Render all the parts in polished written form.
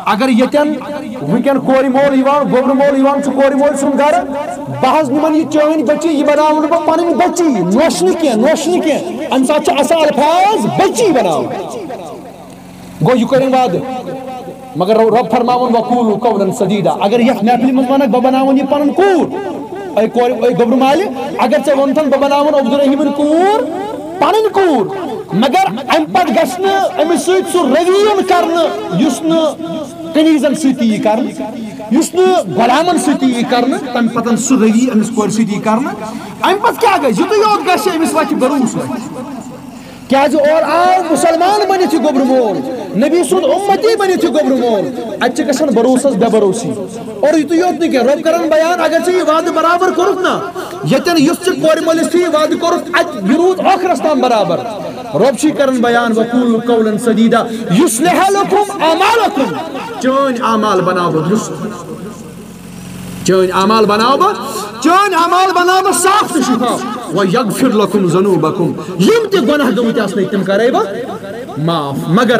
اگر یتن ونکن کور مول یوان گوبر مول یوان چھ کور مول سن گھر بہز نمن یہ چٲنۍ بچی یہ بناون بہ پنن بچی نوشنہ کی ام سات چھ اصل الفاظ بچی بناو گو یہ کرن وعد مگر رب فرماون وقول قولا سدیدا اگر یہ محفل من ونک بہ بناون یہ پنن کور اے گوبر مال اگر ژے ونتن بہ بناون عبدالرحیمن کور پنن کور مگر ام پت گژھِ نہٕ أمِس سۭتۍ سُہ رویون کرنہٕ یُس نہٕ کنیزن سۭتۍ یی کرنہٕ یُس نہٕ غلامن سۭتۍ یی کرنہٕ تمہِ پتن سُہ روی أمِس کورِ سۭتۍ یی کرنہٕ امہِ پتہٕ کیٛاہ گژھِ یُتُے یوت گژھِ أمِس واتہِ بروسہٕ کیٛازِ اور آو مسلمان بٔنِتھ یہِ گوبر مول نبی سُنٛد اُمتی بٔنِتھ یہِ گوبر مول اتہِ چھِ گژھان بروسس بے بروسی اور یُتُے یوت نہٕ کینٛہہ رۄب کران بیان اگر ژےٚ یہِ وعدٕ برابر کوٚرُتھ نا ییٚتٮ۪ن یُس ژےٚ کورِ مٲلِس تہِ یہِ وعدٕ کوٚرُتھ اتہِ یہِ روٗد ٲخرس تام برابر رب چھ کرن بیان وقول قولا سدیدا یصلح لکم اعمالکم چٲنۍ اعمال بناو بہٕ چٲنۍ اعمال بناو بہٕ صاف تہٕ شفاف ویغفر لکم ذنوبکم یم تہِ گۄناہ گٔمٕتۍ آسنٕے تِم کرے بہٕ معاف مگر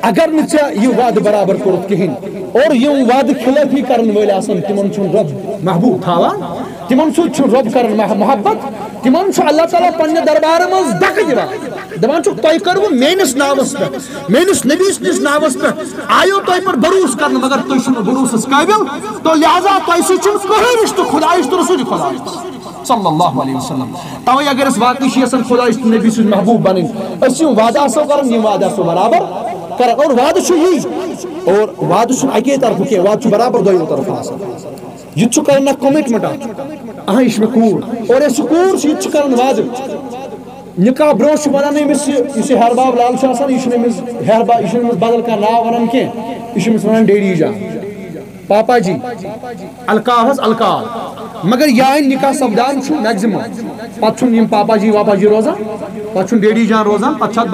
اگر نہٕ ژےٚ یہِ وعدٕ برابر کوٚرُتھ کِہیٖنۍ اور یم وعدٕ خلٲفی کرن وٲلۍ آسن تِمن چھُنہٕ رب محبوب تھاوان تِمن سۭتۍ چھُ رب کران محبت تِمن چھُ اللہ تعالیٰ پننہِ دربارٕ منٛز دکہٕ دِوان دپان چھُکھ تۄہہِ کٔروٕ میٲنِس ناوس پٮ۪ٹھ میٲنِس نبی سٕنٛدِس ناوس پٮ۪ٹھ آیو تۄہہِ پٮ۪ٹھ بروسہٕ کرنہٕ مگر تُہۍ چھِو نہٕ بروسس قٲبِل تو لہذا تۄہہِ سۭتۍ چھُنہٕ کٕہٕنۍ رشتہٕ خۄدایس تہٕ رسوٗلِ خۄدایس صلی اللہ علیہ وسلم توے اگر أسۍ واقعی چھِ یژھان خۄدایس تہٕ نبی سٕنٛدۍ محبوٗب بنٕنۍ أسۍ یِم وعدٕ آسو کران یِم وعدٕ آسو برابر کران اور وعدٕ چھُ یی اور وعدٕ چھُنہٕ اکے طرفہٕ کینٛہہ وعدٕ چھُ برابر دۄیو طرفہٕ آسان یہ چھُ کران اکھ کمٹمنٹ اکھ یہ چھِ مےٚ کوٗر اور یۄس یہِ کوٗر چھِ یہِ تہِ چھِ کران وعدٕ نکاح برونٛہہ چھُ ونان أمِس یُس یہِ ہیرباب لال چھُ آسان یہِ چھُنہٕ أمِس ہیرباب یہِ چھُنہٕ أمِس بدل کانٛہہ ناو ونان کینٛہہ یہِ چھُ أمِس ونان ڈیڈی جان پاپا جی القابس القاب مگر یانہِ نکاح سپدان چھُ میکزِمم پتہٕ چھُنہٕ یِم پاپا جی واپا جی روزان پتہٕ چھُنہٕ ڈیڈی جان روزان پتہٕ چھُ اتھ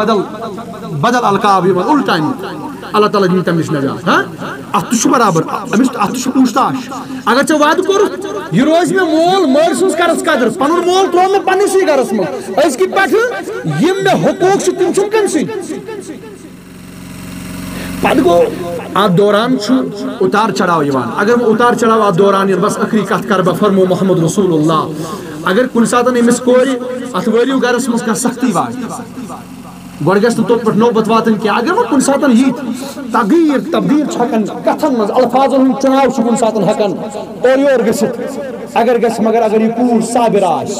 بدل القاب یِوان الٹا اللہ تعالیٰ دِنہِ تمہِ نِش نجات اتھ تہِ چھُ برابر أمِس اتھ تہِ چھُ پوٗچھتاش اگر ژےٚ وعدٕ کوٚرُتھ یہِ روزِ مےٚ مول مٲلۍ سٕنٛز کرس قدر پنُن مول ترٛوو مےٚ پننسٕے گرس منٛز أزکہِ پٮ۪ٹھٕ یِم مےٚ حقوٗق چھِ تِم چھِنہٕ کٔمۍ سٕنٛدۍ پتہٕ گوٚو اتھ دوران چھُ اُتار چڑاو یِوان اگر وۄنۍ اُتار چڑاو اتھ دوران یِن بس ٲخری کتھ کرٕ بہٕ فرمو محمد رسول اللہ اگر کُنہِ ساتہٕ أمِس کورِ اتھ وٲلِو گرس منٛز کانٛہہ سختی واتہِ گۄڈٕ گژھِ نہٕ توٚت پٮ۪ٹھ نوبت واتٕنۍ کینٛہہ اگر وۄنۍ کُنہِ ساتہٕ ییٖتۍ تغیٖر تبدیٖل چھُ ہٮ۪کان کتھن منٛز الفاظن ہُنٛد چُناو چھُ کُنہِ ساتہٕ ہٮ۪کان اورٕ یور گٔژھِتھ اگر گژھِ مگر اگر یہِ کوٗر صابر آسہِ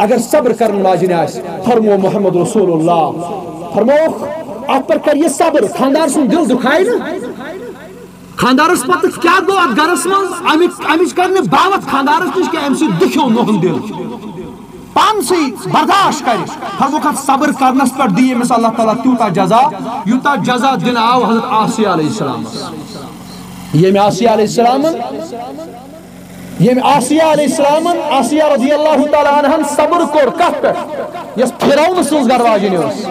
اگر صبر کرن واجِنۍ آسہِ فرمو محمد رسول اللہ فرمووُکھ اتھ پٮ۪ٹھ کر یہِ صبر خانٛدار سُنٛد دل دُکھایہِ نہٕ خانٛدارس پتہٕ کیٛاہ گوٚو اتھ گرس منٛز امِچ کر نہٕ باوت خانٛدارس نِش کینٛہہ امہِ سۭتۍ دُکھیو نوٚہُن دل پانسٕے برداشت کرِ فرموکھ اتھ صبر کرنس پٮ۪ٹھ دی أمِس اللہ تعالیٰ تیوٗتاہ جزا یوٗتاہ جزا دِنہٕ آو حضرت آسیہ علیہ السلامس ییٚمہِ آسیہ علیہ السلامن آسیہ رضی اللہ تعالیٰ عنہن صبر کوٚر کتھ پٮ۪ٹھ یۄس فرعون سٕنٛز گرواجِنۍ ٲس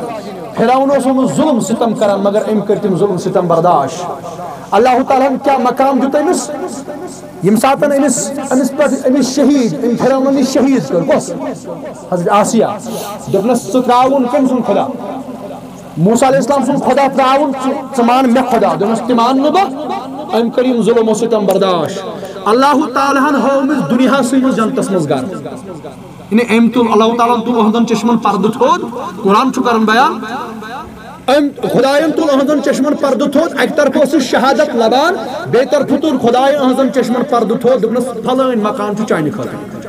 فرعون اوس أمِس ظُلم ستم کران مگر أمۍ کٔرۍ تِم ظُلم ستم برداشت اللہ تعالیٰ ہن کیٛاہ مقام دیُت أمِس ییٚمہِ ساتہٕ أمِس شہیٖد أمۍ فرعونن یہِ شہیٖد کٔر کۄس حضرت آسیہ دوٚپنس ژٕ ترٛاوُن کٔمۍ سُنٛد خۄدا موسیٰ علیہ السلام سُنٛد خۄدا ترٛاوُن ژٕ مان مےٚ خۄدا دوٚپنس تہِ مان نہٕ بہٕ أمۍ کٔر یِم ظُلم و ستم برداشت اللہ تعالیٰ ہن ہٲو أمِس دُنیاہسٕے منٛز جنتس منٛز گرٕ یعنی أمۍ تُل اللہ تعالیٰ ہن تُل أہنٛدن چشمن پردٕ تھوٚد قرآن چھُ کران بیان خدایَن تُل أہنٛدن چشمن پردٕ تھوٚد اکہِ طرفہٕ ٲسٕس شہادت لبان بیٚیہِ طرفہٕ تُل خدایَن أہنٛدن چشمن پردٕ تھوٚد دوٚپنس پھلٲنۍ مکان چھُ چانہِ خٲطرٕ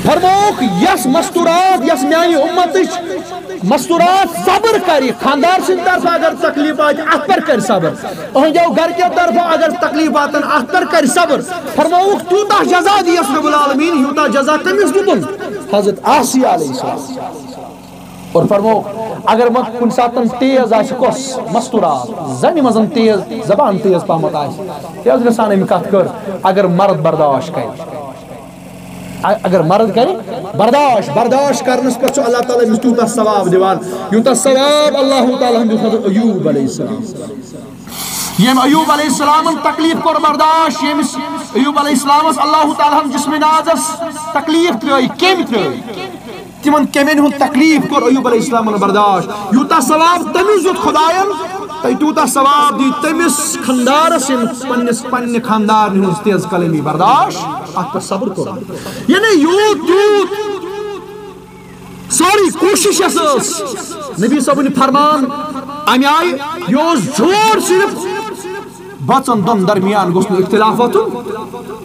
فرمووُکھ یس مستورات یس میانہِ اُمتٕچ مستورات صبر کرِ خانٛدار سٕنٛدِ طرفہٕ اگر تکلیٖف واتہِ اتھ پٮ۪ٹھ کرِ صبر أہنٛدیو گرکیو طرفہٕ اگر تکلیٖف واتن اتھ پٮ۪ٹھ کرِ صبر فرمووُکھ تیوٗتاہ جزا دِیس رب العالمیٖن یوٗتاہ جزا کٔمِس دیُتُن حضرت آسیہ علیہ السلام اور فرمو اگر وۄنۍ کُنہِ ساتہٕ تیز آسہِ کۄس مستورات زنہِ منٛز تیز زبان تیز پہمتھ آسہِ تیز گژھان أمۍ کتھ کٔر اگر مرد برداشت کرِ اگر مرد کرِ برداشت کرنس پٮ۪ٹھ چھُ اللہ تعالیٰ أمِس تیوٗتاہ ثواب دِوان یوٗتاہ ثواب اللہ تعالیٰ ہن دیُت حضرت ایوٗب علیہ السلام ییٚمۍ ایوٗب علیہ السلامن تکلیٖف کوٚر برداشت ییٚمِس ایوٗب علیہ السلامس اللہ تعالیٰ ہن جسمِ نازس تکلیٖف ترٛٲے کیٚمۍ ترٛٲے تِمن کیٚمٮ۪ن ہُنٛد تکلیٖف کوٚر ایوٗب علیہ السلامن برداشت یوٗتاہ ثواب تٔمِس دیُت خۄداین تیوتا ثواب دی تمس خاندارس پنہ خاندار ہز تیز کلمی برداشت ات پر صبر کر یعنی یوت ساری کوشش نبی صاحب فرمان ام آئی یہ جھوٹ صرف بچن دن درمیان گوس اختلاف وتن